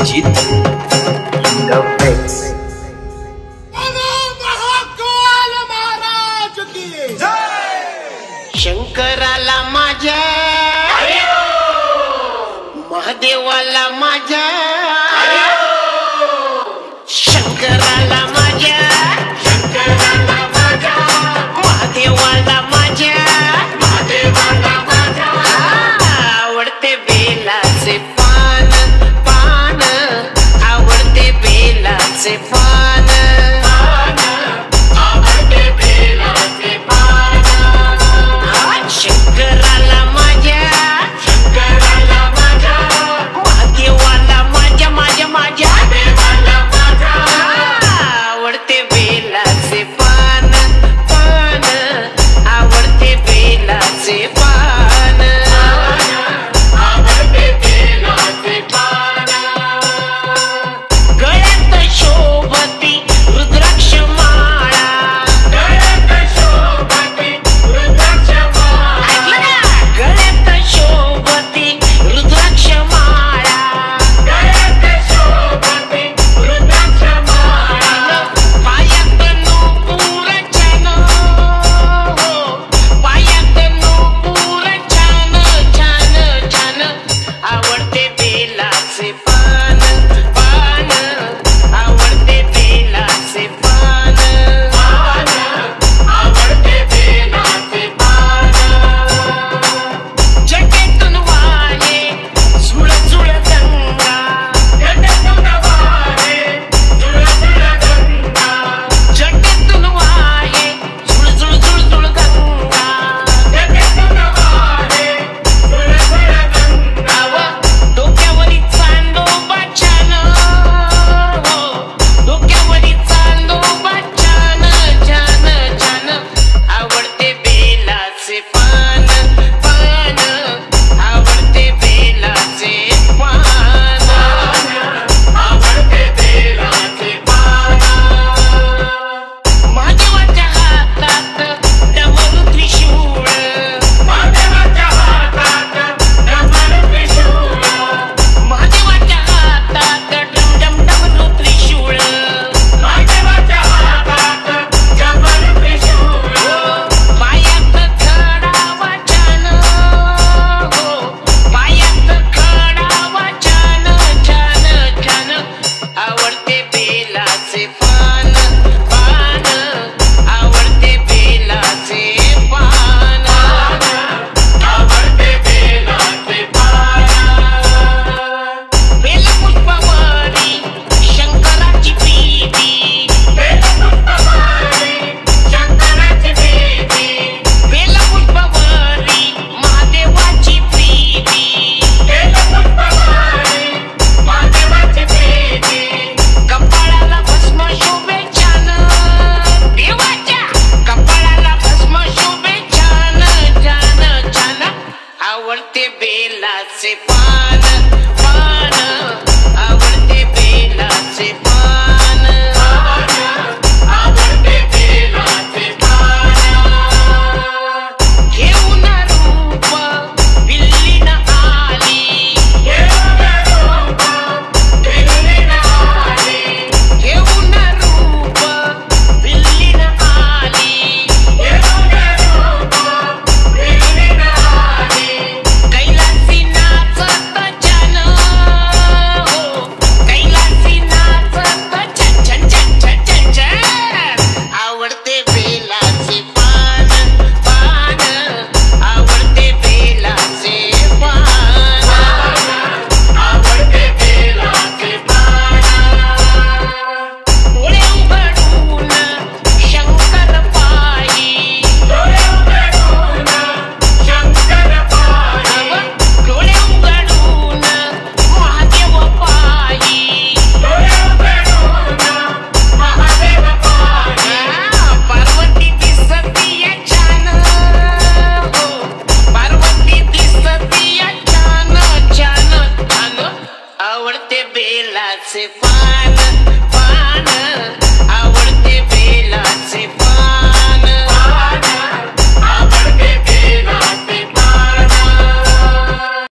अभिजित शंकराला माझ्या महादेवाला माझ्या शंकराला माझ्या महादेवाला माझ्या आवडते बेलाचे पान पान आवडते बेलाचे पान शंकराला माझ्या महादेवाला माझ्या माझ्या माझ्या आवडते बेलाचे पान पान आवडते बेलाचे पान गळ्यात शोभती रुद्राक्ष माळा गळ्यात शोभती रुद्राक्ष माळा पायात नूपुर छान पायात नूपुर छान छान छान आवडते बेलाचे पान पान आवडते बेलाचे पान जटेतून वाहे झुळ झुळ गंगा जटेतून वाहे झुळ झुळ झुळ झुळ गंगा डोक्यावरी चांदोबा छान डोक्यावरी चांदोबा छान छान छान आवडते बेलाचे पान पान आवडते बेलाचे पान महादेवाच्या हातात डमरू त्रिशूळ महादेवाच्या हातात डमरू त्रिशूळ पायात खडावा छान पायात खडावा छान छान छान आवडते बेलाचे पान पान आवडते बेलाचे पान बेलपुष्पावरी शंकराची प्रीती बेलपुष्पावरी महादेवाची प्रीती कपाळाला भस्म शोभे छान देवाच्या कपाळाला भस्म शोभे छान छान छान आवडते बेलाचे पान पान आवडते बेलाचे पान घेऊन रूप बिल्लीन आली घेऊन रूप बिल्लीन आली कैलासी नाचत छान कैलासी नाचत छन छन छन छन छन आवडते बेलाचे पान पान आवडते बेलाचे पान डोळे उघडून शंकर पायी डोळे उघडून महादेव पायी पार्वती दिसतीय छान पार्वती दिसतीय छान छान छान आवडते बेलाचे पान